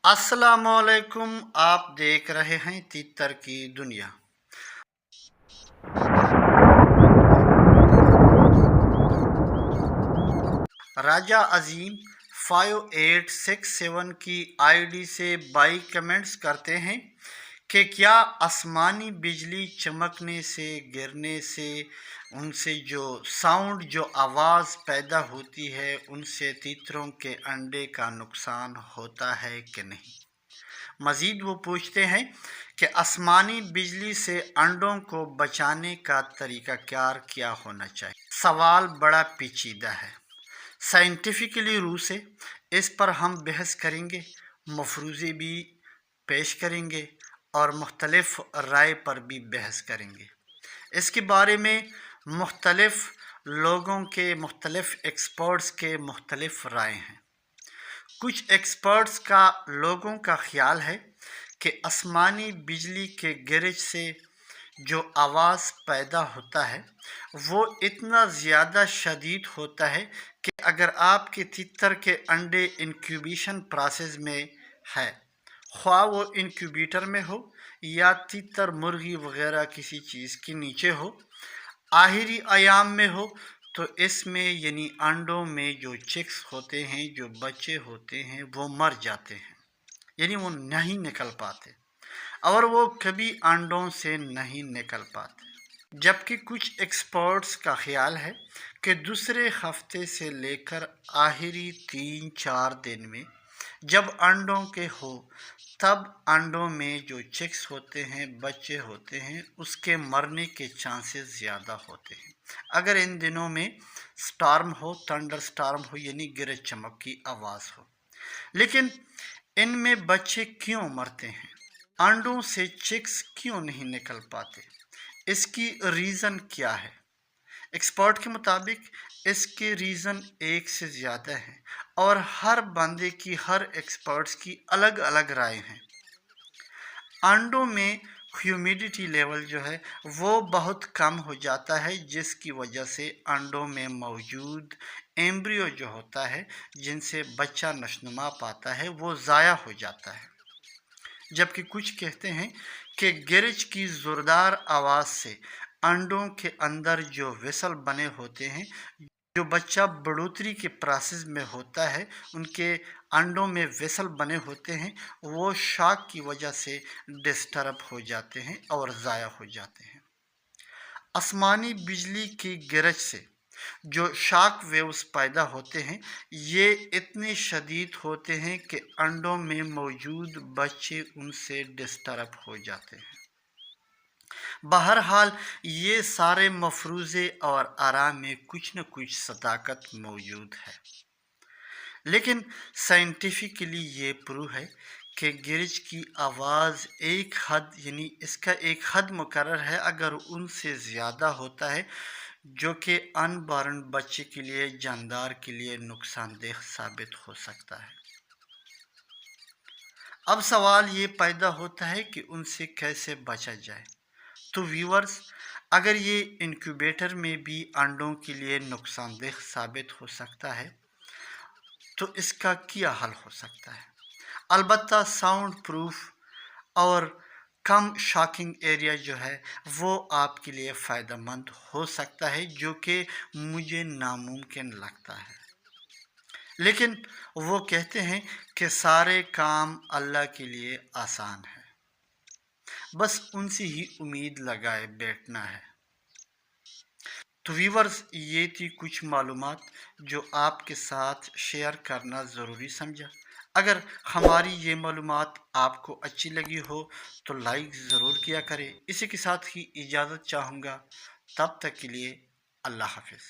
अस्सलामुअलैकुम। आप देख रहे हैं तीतर की दुनिया। राजा अजीम 5867 की आईडी से बाई कमेंट्स करते हैं कि क्या आसमानी बिजली चमकने से, गिरने से, उनसे जो साउंड, जो आवाज़ पैदा होती है, उनसे तीतरों के अंडे का नुकसान होता है कि नहीं। मज़ीद वो पूछते हैं कि आसमानी बिजली से अंडों को बचाने का तरीक़ाकार क्या होना चाहिए। सवाल बड़ा पेचीदा है। साइंटिफिकली रूह से इस पर हम बहस करेंगे, मफरूज़े भी पेश करेंगे और मुख्तलिफ़ राय पर भी बहस करेंगे। इसके बारे में मुख्तलिफ़ लोगों के, मुख्तलिफ़ एक्सपर्ट्स के मुख्तलिफ़ राय हैं। कुछ एक्सपर्ट्स का, लोगों का ख्याल है कि आसमानी बिजली के गिरज से जो आवाज़ पैदा होता है वो इतना ज़्यादा शदीद होता है कि अगर आपके तितर के अंडे इंक्यूबेशन प्रोसेस में है, ख्वाह वो इंक्यूबेटर में हो या तितर मुर्गी वगैरह किसी चीज़ के नीचे हो, आखिरी आयाम में हो, तो इसमें यानी अंडों में जो चिक्स होते हैं, जो बच्चे होते हैं, वो मर जाते हैं, यानी वो नहीं निकल पाते और वो कभी अंडों से नहीं निकल पाते। जबकि कुछ एक्सपर्ट्स का ख्याल है कि दूसरे हफ्ते से लेकर आखिरी 3-4 दिन में जब अंडों के हो, तब अंडों में जो चिक्स होते हैं, बच्चे होते हैं, उसके मरने के चांसेस ज़्यादा होते हैं अगर इन दिनों में स्टॉर्म हो, थंडर स्टॉर्म हो, यानी गरज चमक की आवाज़ हो। लेकिन इनमें बच्चे क्यों मरते हैं, अंडों से चिक्स क्यों नहीं निकल पाते, इसकी रीज़न क्या है? एक्सपर्ट के मुताबिक इसके रीज़न एक से ज़्यादा हैं और हर बंदे की, हर एक्सपर्ट्स की अलग अलग राय हैं। अंडों में ह्यूमिडिटी लेवल जो है वो बहुत कम हो जाता है, जिसकी वजह से अंडों में मौजूद एम्ब्रियो जो होता है, जिनसे बच्चा नशनुमा पाता है, वो ज़ाया हो जाता है। जबकि कुछ कहते हैं कि गिरज की ज़ोरदार आवाज़ से अंडों के अंदर जो वेसल बने होते हैं, जो बच्चा बढ़ोतरी के प्रोसेस में होता है, उनके अंडों में वेसल बने होते हैं, वो शॉक की वजह से डिस्टर्ब हो जाते हैं और ज़ाया हो जाते हैं। आसमानी बिजली की गरज से जो शॉक वेव्स पैदा होते हैं, ये इतने शदीद होते हैं कि अंडों में मौजूद बच्चे उनसे डिस्टर्ब हो जाते हैं। बहरहाल ये सारे मफरूज़े और आरा में कुछ न कुछ सदाकत मौजूद है, लेकिन साइंटिफिकली ये प्रूव है कि गिरज की आवाज़ एक हद, यानी इसका एक हद मुकर्रर है, अगर उनसे ज़्यादा होता है जो कि अनबॉर्न बच्चे के लिए, जानदार के लिए नुकसानदेह साबित हो सकता है। अब सवाल ये पैदा होता है कि उनसे कैसे बचा जाए। तो व्यूअर्स, अगर ये इंक्यूबेटर में भी अंडों के लिए नुकसानदेह साबित हो सकता है, तो इसका क्या हल हो सकता है? अलबत्ता साउंड प्रूफ और कम शॉकिंग एरिया जो है वो आपके लिए फ़ायदेमंद हो सकता है, जो कि मुझे नामुमकिन लगता है। लेकिन वो कहते हैं कि सारे काम अल्लाह के लिए आसान है, बस उनसे ही उम्मीद लगाए बैठना है। तो व्यूवर्स, ये थी कुछ मालूमात जो आपके साथ शेयर करना ज़रूरी समझा। अगर हमारी ये मालूमात आपको अच्छी लगी हो तो लाइक ज़रूर किया करें। इसी के साथ ही इजाज़त चाहूँगा। तब तक के लिए अल्लाह हाफ़िज़।